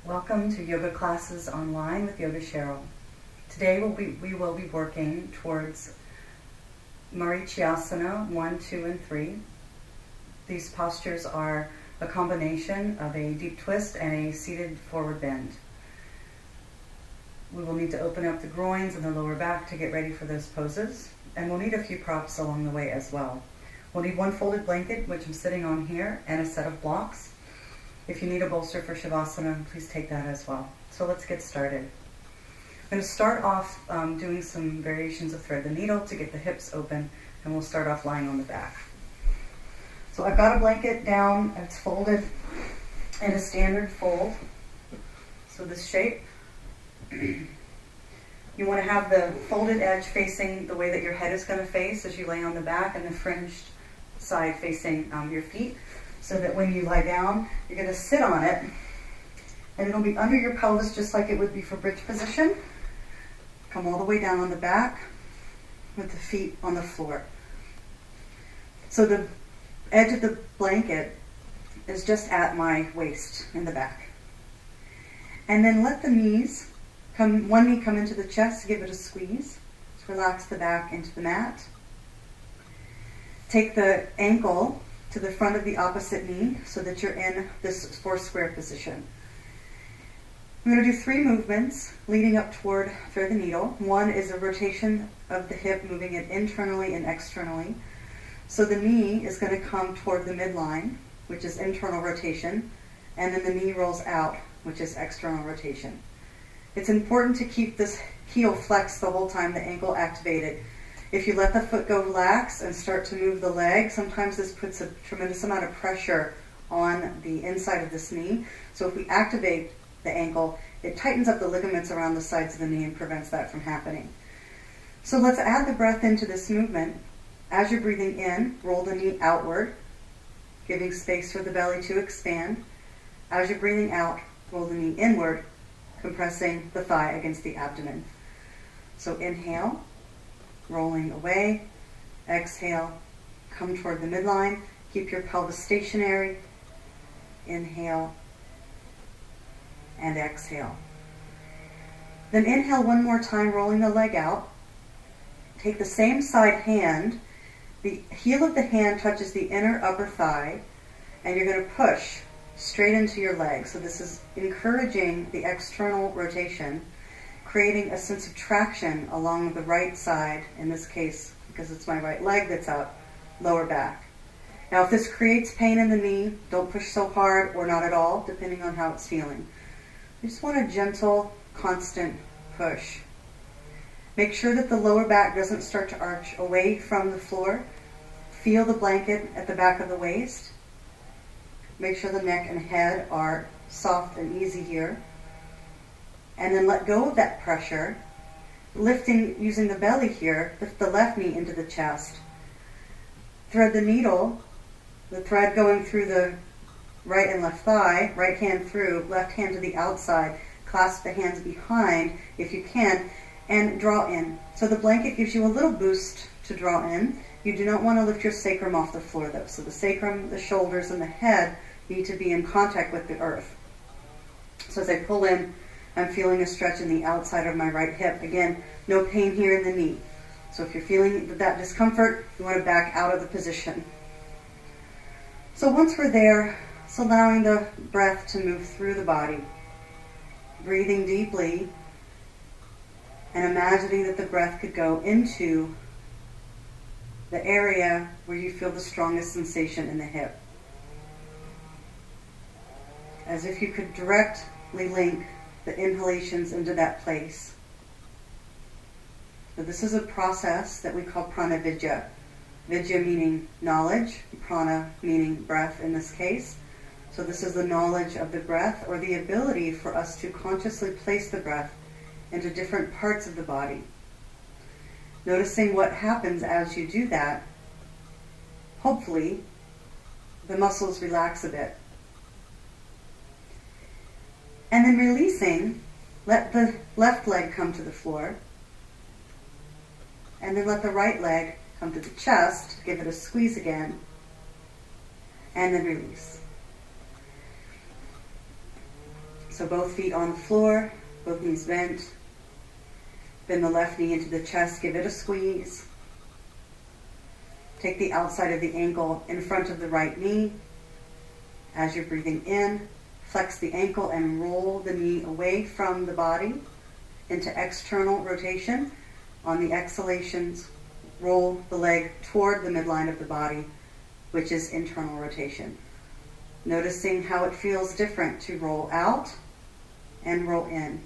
Welcome to Yoga Classes Online with Yoga Cheryl. Today we will be working towards Marichyasana 1, 2, and 3. These postures are a combination of a deep twist and a seated forward bend. We will need to open up the groins and the lower back to get ready for those poses, and we'll need a few props along the way as well. We'll need one folded blanket, which I'm sitting on here, and a set of blocks. If you need a bolster for Shavasana, please take that as well. So let's get started. I'm going to start off doing some variations of thread the needle to get the hips open, and we'll start off lying on the back. So I've got a blanket down, it's folded in a standard fold. So this shape. You want to have the folded edge facing the way that your head is going to face as you lay on the back, and the fringed side facing your feet, so that when you lie down, you're going to sit on it, and it'll be under your pelvis just like it would be for bridge position. Come all the way down on the back with the feet on the floor. So the edge of the blanket is just at my waist in the back. And then let the knees one knee come into the chest, give it a squeeze. Just relax the back into the mat. Take the ankle to the front of the opposite knee so that you're in this 4 square position. I'm going to do 3 movements leading up toward thread the needle. One is a rotation of the hip, moving it internally and externally. So the knee is going to come toward the midline, which is internal rotation, and then the knee rolls out, which is external rotation. It's important to keep this heel flexed the whole time, the ankle activated. If you let the foot go relax and start to move the leg, sometimes this puts a tremendous amount of pressure on the inside of this knee. So if we activate the ankle, it tightens up the ligaments around the sides of the knee and prevents that from happening. So let's add the breath into this movement. As you're breathing in, roll the knee outward, giving space for the belly to expand. As you're breathing out, roll the knee inward, compressing the thigh against the abdomen. So inhale, rolling away. Exhale, come toward the midline. Keep your pelvis stationary. Inhale and exhale. Then inhale one more time, rolling the leg out. Take the same side hand. The heel of the hand touches the inner upper thigh, and you're going to push straight into your leg. So this is encouraging the external rotation, creating a sense of traction along the right side, in this case, because it's my right leg that's out, lower back. Now if this creates pain in the knee, don't push so hard or not at all, depending on how it's feeling. You just want a gentle, constant push. Make sure that the lower back doesn't start to arch away from the floor. Feel the blanket at the back of the waist. Make sure the neck and head are soft and easy here. And then let go of that pressure. Lifting, using the belly here, lift the left knee into the chest. Thread the needle, the thread going through the right and left thigh, right hand through, left hand to the outside. Clasp the hands behind if you can, and draw in. So the blanket gives you a little boost to draw in. You do not want to lift your sacrum off the floor though. So the sacrum, the shoulders, and the head need to be in contact with the earth. So as I pull in, I'm feeling a stretch in the outside of my right hip. Again, no pain here in the knee. So if you're feeling that discomfort, you want to back out of the position. So once we're there, it's allowing the breath to move through the body. Breathing deeply and imagining that the breath could go into the area where you feel the strongest sensation in the hip. As if you could directly link the inhalations into that place. So this is a process that we call prana vidya. Vidya meaning knowledge, prana meaning breath in this case. So this is the knowledge of the breath, or the ability for us to consciously place the breath into different parts of the body. Noticing what happens as you do that. Hopefully, the muscles relax a bit. And then releasing, let the left leg come to the floor. And then let the right leg come to the chest, give it a squeeze again, and then release. So both feet on the floor, both knees bent. Bend the left knee into the chest, give it a squeeze. Take the outside of the ankle in front of the right knee. As you're breathing in, flex the ankle and roll the knee away from the body into external rotation. On the exhalations, roll the leg toward the midline of the body, which is internal rotation. Noticing how it feels different to roll out and roll in.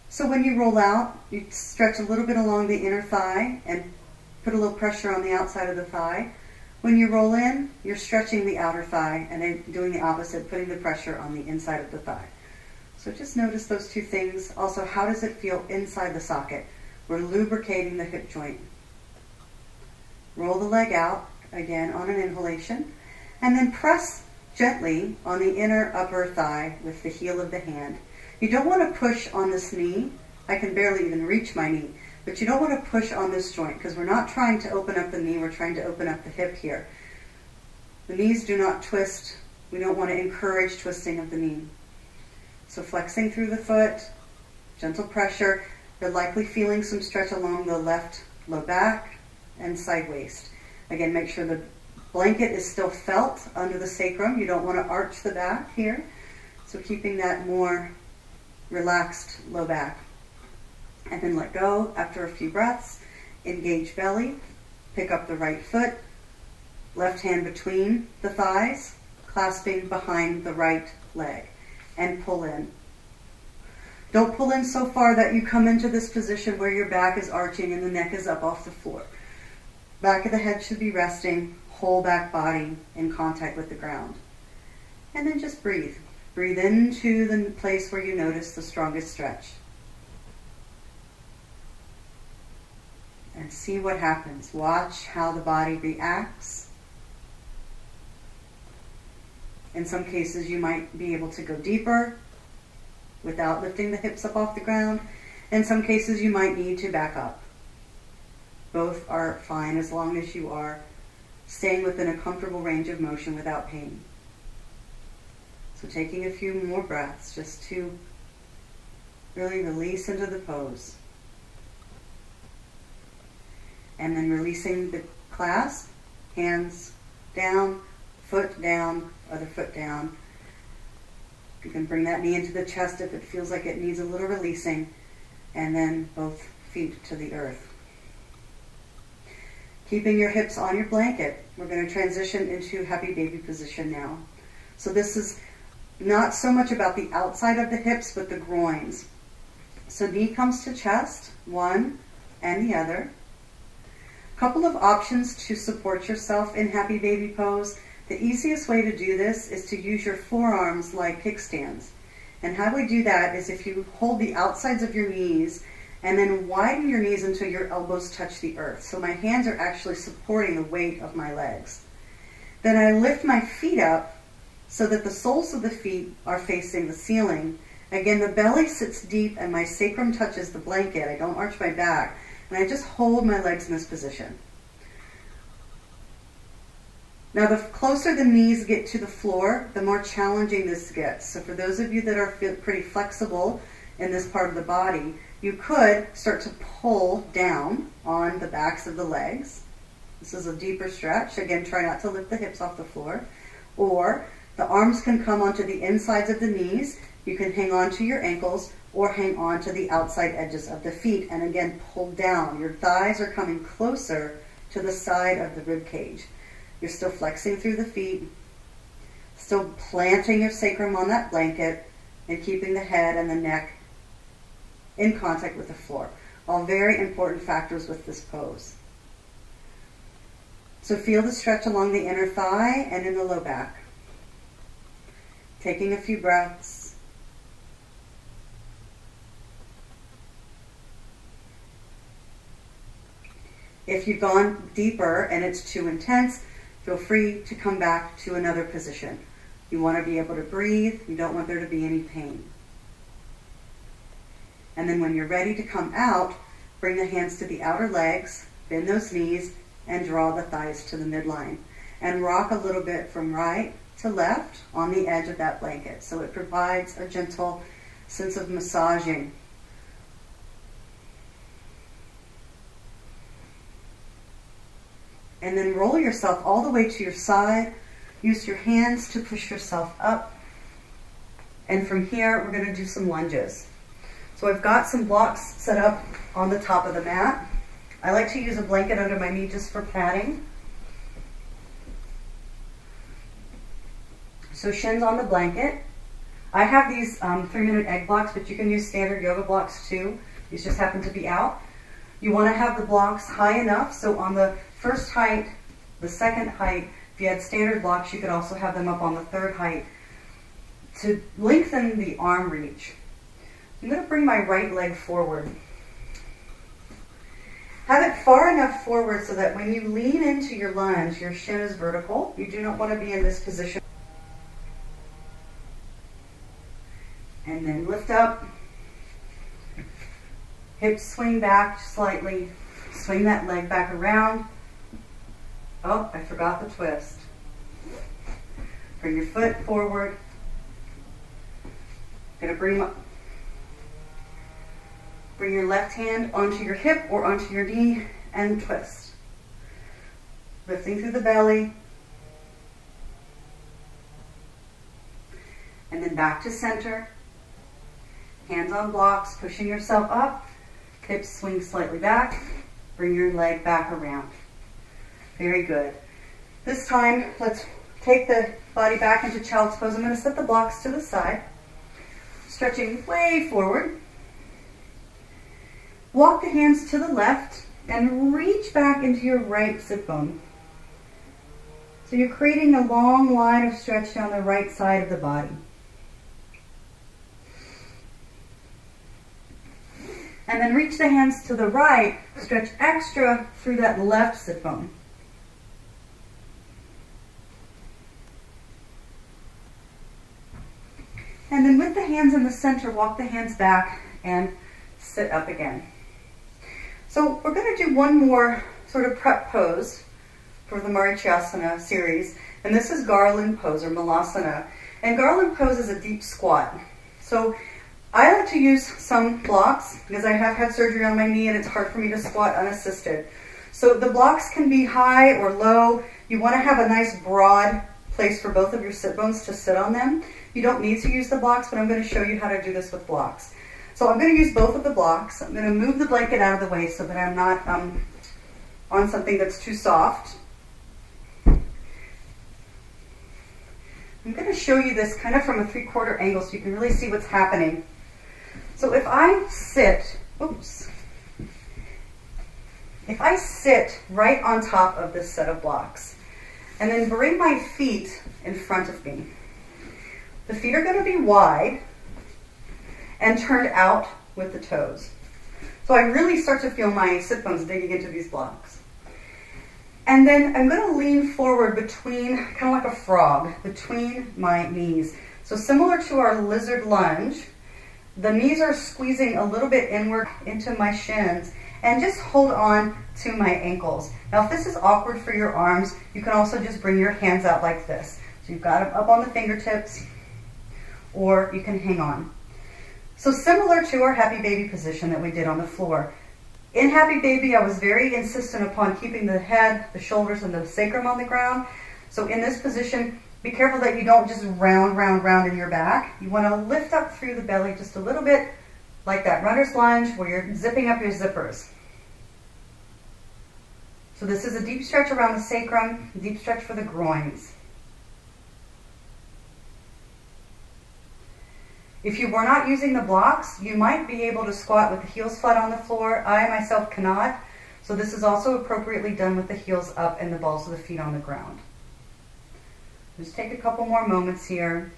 So when you roll out, you stretch a little bit along the inner thigh and put a little pressure on the outside of the thigh. When you roll in, you're stretching the outer thigh and then doing the opposite, putting the pressure on the inside of the thigh. So just notice those two things. Also, how does it feel inside the socket? We're lubricating the hip joint. Roll the leg out, again on an inhalation, and then press gently on the inner upper thigh with the heel of the hand. You don't want to push on this knee. I can barely even reach my knee. But you don't want to push on this joint because we're not trying to open up the knee, we're trying to open up the hip here. The knees do not twist. We don't want to encourage twisting of the knee. So flexing through the foot, gentle pressure. You're likely feeling some stretch along the left low back and side waist. Again, make sure the blanket is still felt under the sacrum. You don't want to arch the back here. So keeping that more relaxed low back. And then let go after a few breaths. Engage belly. Pick up the right foot. Left hand between the thighs, clasping behind the right leg. And pull in. Don't pull in so far that you come into this position where your back is arching and the neck is up off the floor. Back of the head should be resting, whole back body in contact with the ground. And then just breathe. Breathe into the place where you notice the strongest stretch. And see what happens. Watch how the body reacts. In some cases, you might be able to go deeper without lifting the hips up off the ground. In some cases, you might need to back up. Both are fine as long as you are staying within a comfortable range of motion without pain. So taking a few more breaths just to really release into the pose. And then releasing the clasp, hands down, foot down, other foot down. You can bring that knee into the chest if it feels like it needs a little releasing, and then both feet to the earth. Keeping your hips on your blanket, we're going to transition into happy baby position now. So this is not so much about the outside of the hips, but the groins. So knee comes to chest, one and the other. Couple of options to support yourself in happy baby pose. The easiest way to do this is to use your forearms like kickstands. And how we do that is if you hold the outsides of your knees and then widen your knees until your elbows touch the earth. So my hands are actually supporting the weight of my legs. Then I lift my feet up so that the soles of the feet are facing the ceiling. Again, the belly sits deep and my sacrum touches the blanket. I don't arch my back. And I just hold my legs in this position. Now, the closer the knees get to the floor, the more challenging this gets. So for those of you that are pretty flexible in this part of the body, you could start to pull down on the backs of the legs. This is a deeper stretch. Again, try not to lift the hips off the floor. Or the arms can come onto the insides of the knees. You can hang on to your ankles or hang on to the outside edges of the feet. And again, pull down. Your thighs are coming closer to the side of the rib cage. You're still flexing through the feet, still planting your sacrum on that blanket and keeping the head and the neck in contact with the floor. All very important factors with this pose. So feel the stretch along the inner thigh and in the low back. Taking a few breaths. If you've gone deeper and it's too intense, feel free to come back to another position. You want to be able to breathe. You don't want there to be any pain. And then when you're ready to come out, bring the hands to the outer legs, bend those knees, and draw the thighs to the midline. And rock a little bit from right to left on the edge of that blanket. So it provides a gentle sense of massaging. And then roll yourself all the way to your side. Use your hands to push yourself up. And from here, we're going to do some lunges. So I've got some blocks set up on the top of the mat. I like to use a blanket under my knee just for padding. So shins on the blanket. I have these 3-minute egg blocks, but you can use standard yoga blocks too. These just happen to be out. You want to have the blocks high enough, so on the first height, the second height, if you had standard blocks, you could also have them up on the third height to lengthen the arm reach. I'm going to bring my right leg forward. Have it far enough forward so that when you lean into your lunge, your shin is vertical. You do not want to be in this position. And then lift up. Hips swing back slightly. Swing that leg back around. Oh, I forgot the twist. Bring your foot forward. Gonna bring your left hand onto your hip or onto your knee and twist. Lifting through the belly. And then back to center. Hands on blocks, pushing yourself up. Hips swing slightly back. Bring your leg back around. Very good. This time, let's take the body back into child's pose. I'm going to set the blocks to the side. Stretching way forward. Walk the hands to the left and reach back into your right sit bone. So you're creating a long line of stretch down the right side of the body. And then reach the hands to the right, stretch extra through that left sit bone. And then with the hands in the center, walk the hands back and sit up again. So we're going to do one more sort of prep pose for the Marichyasana series. And this is garland pose or malasana. And garland pose is a deep squat. So I like to use some blocks because I have had surgery on my knee and it's hard for me to squat unassisted. So the blocks can be high or low. You want to have a nice broad place for both of your sit bones to sit on them. You don't need to use the blocks, but I'm going to show you how to do this with blocks. So I'm going to use both of the blocks. I'm going to move the blanket out of the way so that I'm not on something that's too soft. I'm going to show you this kind of from a 3/4 angle so you can really see what's happening. So if I sit, if I sit right on top of this set of blocks and then bring my feet in front of me, the feet are going to be wide and turned out with the toes. So I really start to feel my sit bones digging into these blocks. And then I'm going to lean forward between, kind of like a frog, between my knees. So similar to our lizard lunge, the knees are squeezing a little bit inward into my shins and just hold on to my ankles. Now if this is awkward for your arms, you can also just bring your hands out like this. So you've got them up on the fingertips, or you can hang on. So similar to our happy baby position that we did on the floor. In happy baby, I was very insistent upon keeping the head, the shoulders, and the sacrum on the ground. So in this position, be careful that you don't just round in your back. You want to lift up through the belly just a little bit, like that runner's lunge where you're zipping up your zippers. So this is a deep stretch around the sacrum, deep stretch for the groins. If you were not using the blocks, you might be able to squat with the heels flat on the floor. I myself cannot, so this is also appropriately done with the heels up and the balls of the feet on the ground. Just take a couple more moments here.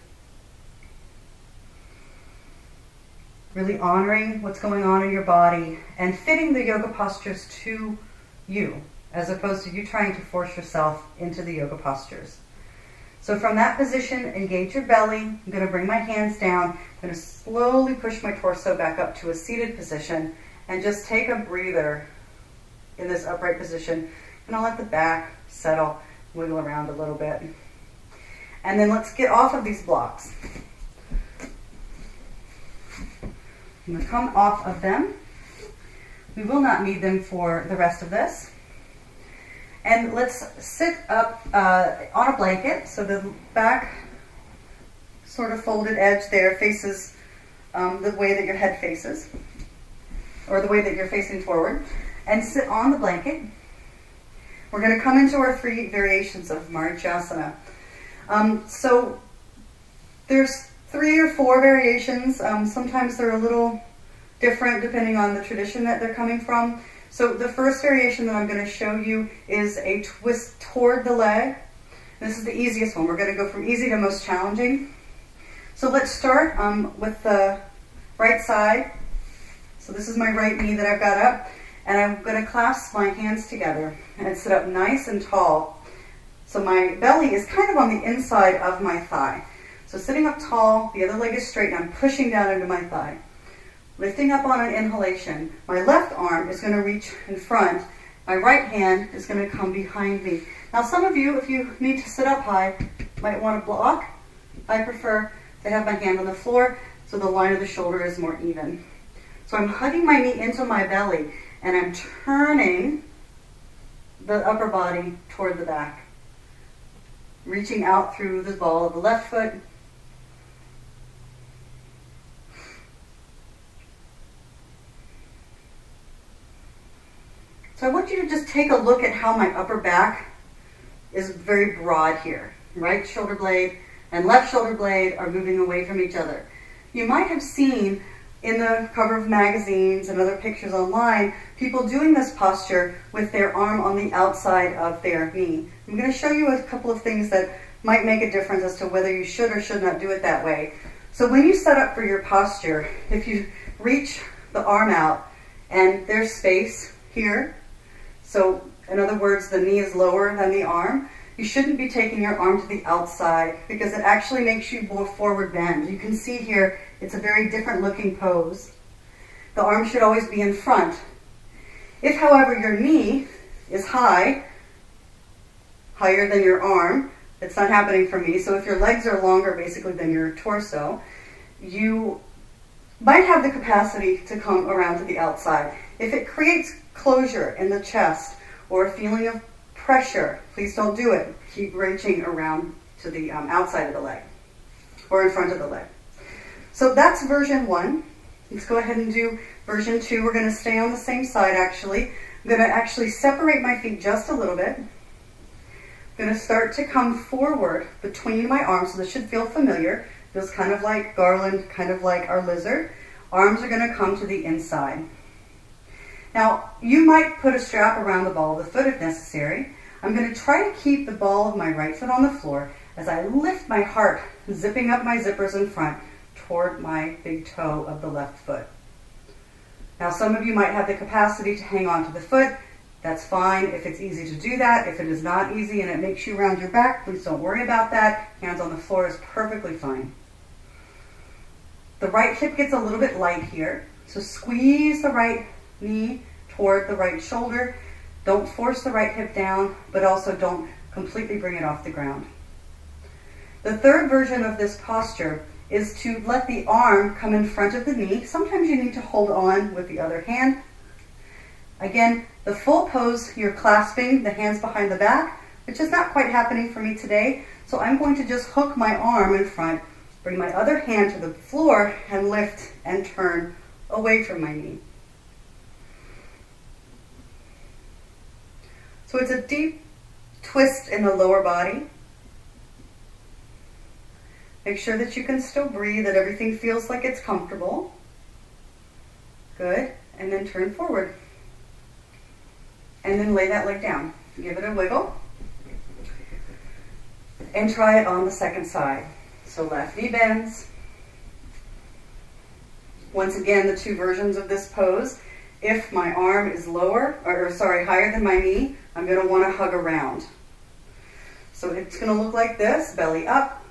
Really honoring what's going on in your body and fitting the yoga postures to you, as opposed to you trying to force yourself into the yoga postures. So from that position, engage your belly. I'm going to bring my hands down. I'm going to slowly push my torso back up to a seated position and just take a breather in this upright position. And I'll let the back settle, wiggle around a little bit. And then let's get off of these blocks. I'm going to come off of them. We will not need them for the rest of this. And let's sit up on a blanket, so the back sort of folded edge there faces the way that your head faces, or the way that you're facing forward, and sit on the blanket. We're going to come into our 3 variations of Marichyasana. So there's 3 or 4 variations. Sometimes they're a little different depending on the tradition that they're coming from. So the first variation that I'm going to show you is a twist toward the leg. This is the easiest one. We're going to go from easy to most challenging. So let's start with the right side. So this is my right knee that I've got up, and I'm going to clasp my hands together and sit up nice and tall. So my belly is kind of on the inside of my thigh. So sitting up tall, the other leg is straight, and I'm pushing down into my thigh. Lifting up on an inhalation, my left arm is going to reach in front. My right hand is going to come behind me. Now some of you, if you need to sit up high, might want to block. I prefer to have my hand on the floor so the line of the shoulder is more even. So I'm hugging my knee into my belly, and I'm turning the upper body toward the back. Reaching out through the ball of the left foot. So I want you to just take a look at how my upper back is very broad here. Right shoulder blade and left shoulder blade are moving away from each other. You might have seen in the cover of magazines and other pictures online, people doing this posture with their arm on the outside of their knee. I'm going to show you a couple of things that might make a difference as to whether you should or should not do it that way. So when you set up for your posture, if you reach the arm out and there's space here, so in other words, the knee is lower than the arm, you shouldn't be taking your arm to the outside because it actually makes you more forward bend. You can see here, it's a very different looking pose. The arm should always be in front. If, however, your knee is high, higher than your arm, it's not happening for me, so if your legs are longer basically than your torso, you might have the capacity to come around to the outside. If it creates closure in the chest or a feeling of pressure, please don't do it. Keep reaching around to the outside of the leg or in front of the leg. So that's version 1. Let's go ahead and do version 2. We're going to stay on the same side actually. I'm going to actually separate my feet just a little bit. I'm going to start to come forward between my arms, so this should feel familiar. Feels kind of like garland, kind of like our lizard. Arms are going to come to the inside. Now, you might put a strap around the ball of the foot if necessary. I'm going to try to keep the ball of my right foot on the floor as I lift my heart, zipping up my zippers in front toward my big toe of the left foot. Now, some of you might have the capacity to hang on to the foot. That's fine if it's easy to do that. If it is not easy and it makes you round your back, please don't worry about that. Hands on the floor is perfectly fine. The right hip gets a little bit light here, so squeeze the right knee toward the right shoulder. Don't force the right hip down, but also don't completely bring it off the ground. The third version of this posture is to let the arm come in front of the knee. Sometimes you need to hold on with the other hand. Again, the full pose, you're clasping the hands behind the back, which is not quite happening for me today. So I'm going to just hook my arm in front, bring my other hand to the floor, and lift and turn away from my knee. So it's a deep twist in the lower body. Make sure that you can still breathe, that everything feels like it's comfortable. Good. And then turn forward. And then lay that leg down. Give it a wiggle. And try it on the second side. So left knee bends. Once again, the two versions of this pose. If my arm is higher than my knee, I'm going to want to hug around. So it's going to look like this, belly up,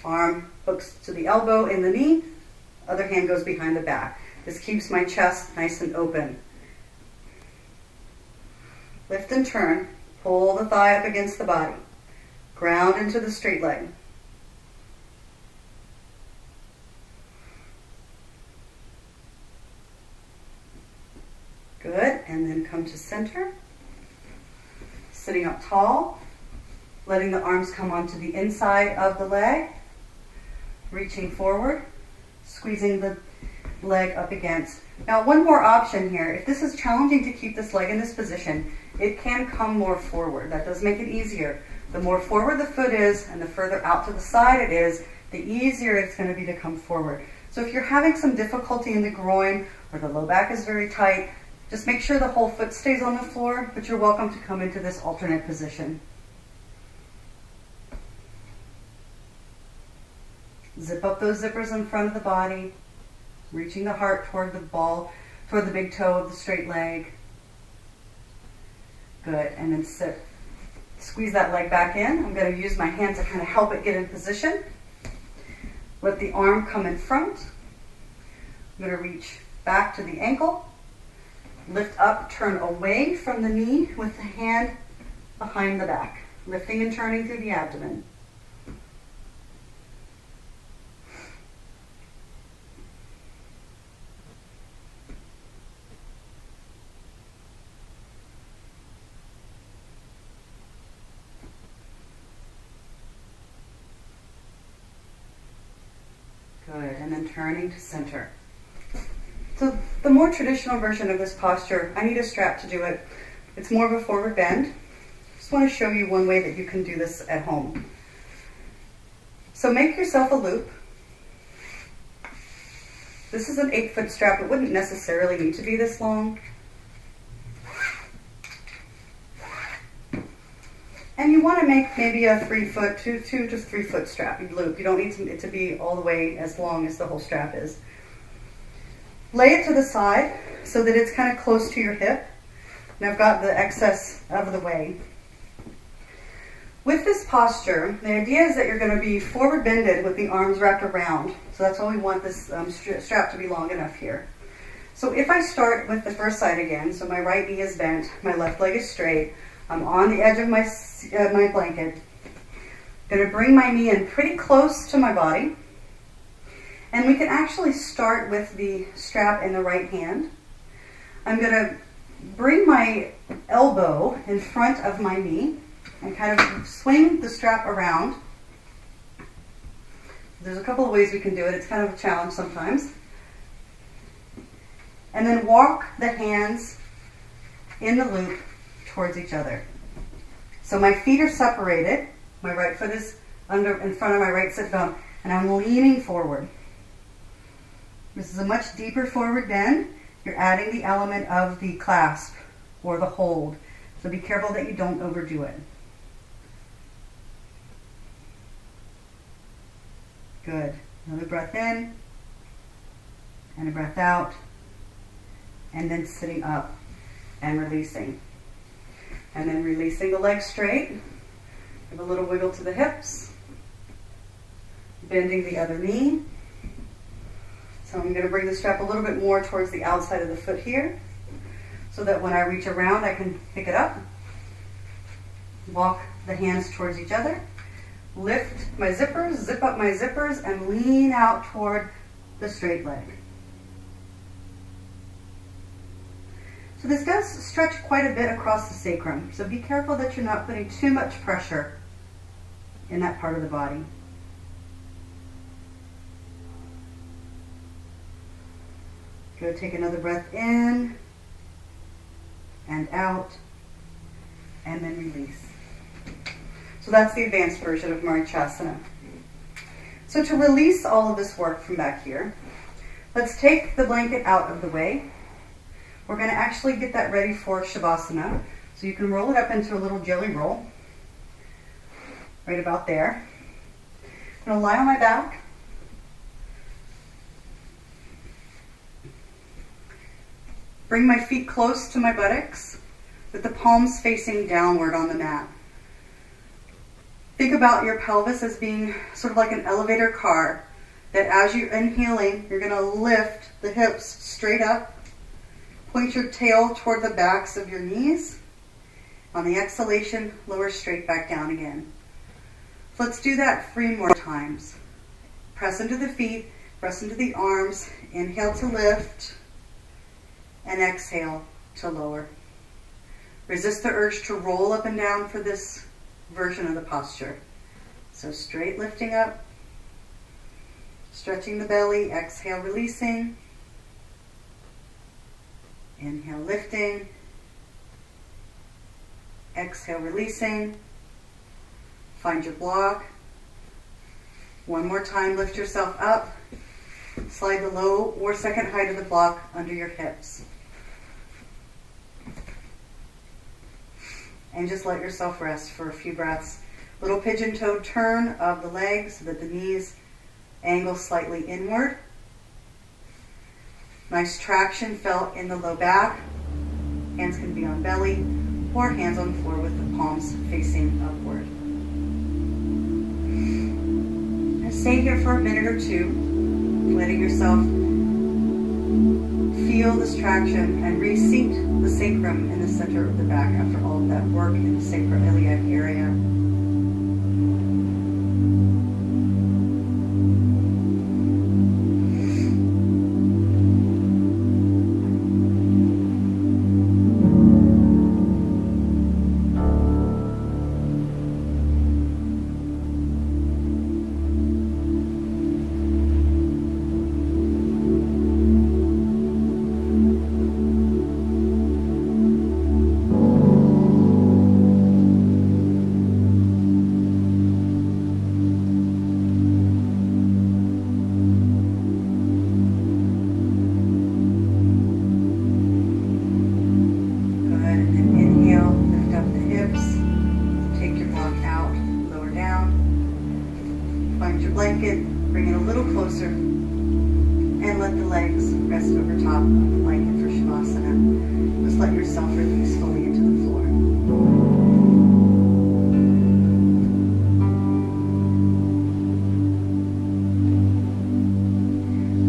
arm hooks to the elbow in the knee, other hand goes behind the back. This keeps my chest nice and open. Lift and turn, pull the thigh up against the body, ground into the straight leg. and then come to center. Sitting up tall, letting the arms come onto the inside of the leg, reaching forward, squeezing the leg up against. Now, one more option here. If this is challenging to keep this leg in this position, it can come more forward. That does make it easier. The more forward the foot is and the further out to the side it is, the easier it's going to be to come forward. So if you're having some difficulty in the groin or the low back is very tight, just make sure the whole foot stays on the floor, but you're welcome to come into this alternate position. Zip up those zippers in front of the body, reaching the heart toward the ball, toward the big toe of the straight leg. Good, and then sit. Squeeze that leg back in. I'm going to use my hand to kind of help it get in position. Let the arm come in front. I'm going to reach back to the ankle. Lift up, turn away from the knee with the hand behind the back. Lifting and turning through the abdomen. Good, and then turning to center. So the more traditional version of this posture, I need a strap to do it. It's more of a forward bend. Just want to show you one way that you can do this at home. So make yourself a loop. This is an 8-foot strap. It wouldn't necessarily need to be this long. And you want to make maybe a 3-foot, 2 to 3 foot strap loop. You don't need it to be all the way as long as the whole strap is. Lay it to the side so that it's kind of close to your hip. And I've got the excess out of the way. With this posture, the idea is that you're going to be forward bended with the arms wrapped around. So that's why we want this strap to be long enough here. So if I start with the first side again, so my right knee is bent, my left leg is straight, I'm on the edge of my blanket. I'm going to bring my knee in pretty close to my body. And we can actually start with the strap in the right hand. I'm going to bring my elbow in front of my knee and kind of swing the strap around. There's a couple of ways we can do it. It's kind of a challenge sometimes. And then walk the hands in the loop towards each other. So my feet are separated. My right foot is in front of my right sit bone, and I'm leaning forward. This is a much deeper forward bend. You're adding the element of the clasp or the hold. So be careful that you don't overdo it. Good. Another breath in and a breath out, and then sitting up and releasing. And then releasing the legs straight. Give a little wiggle to the hips. Bending the other knee. So I'm going to bring the strap a little bit more towards the outside of the foot here, so that when I reach around, I can pick it up. Walk the hands towards each other. Lift my zippers, zip up my zippers, and lean out toward the straight leg. So this does stretch quite a bit across the sacrum, so be careful that you're not putting too much pressure in that part of the body. Go take another breath in and out, and then release. So that's the advanced version of Marichyasana. So to release all of this work from back here, let's take the blanket out of the way. We're going to actually get that ready for Shavasana. So you can roll it up into a little jelly roll, right about there. I'm going to lie on my back. Bring my feet close to my buttocks with the palms facing downward on the mat. Think about your pelvis as being sort of like an elevator car, that as you're inhaling, you're going to lift the hips straight up. Point your tail toward the backs of your knees. On the exhalation, lower straight back down again. So let's do that 3 more times. Press into the feet, press into the arms. Inhale to lift, and exhale to lower. Resist the urge to roll up and down for this version of the posture. So straight lifting up, stretching the belly, exhale, releasing. Inhale, lifting. Exhale, releasing. Find your block. One more time, lift yourself up. Slide the low or second height of the block under your hips. And just let yourself rest for a few breaths. Little pigeon-toed turn of the legs so that the knees angle slightly inward. Nice traction felt in the low back. Hands can be on belly or hands on floor with the palms facing upward. And stay here for a minute or two, letting yourself feel this traction and reseat the sacrum in the center of the back after all of that work in the sacroiliac area. Bring it a little closer and let the legs rest over top of the blanket for Shavasana. Just let yourself release fully into the floor.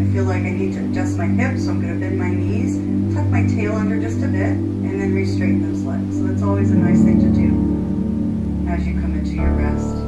I feel like I need to adjust my hips, so I'm going to bend my knees, tuck my tail under just a bit, and then re-straighten those legs. So that's always a nice thing to do as you come into your rest.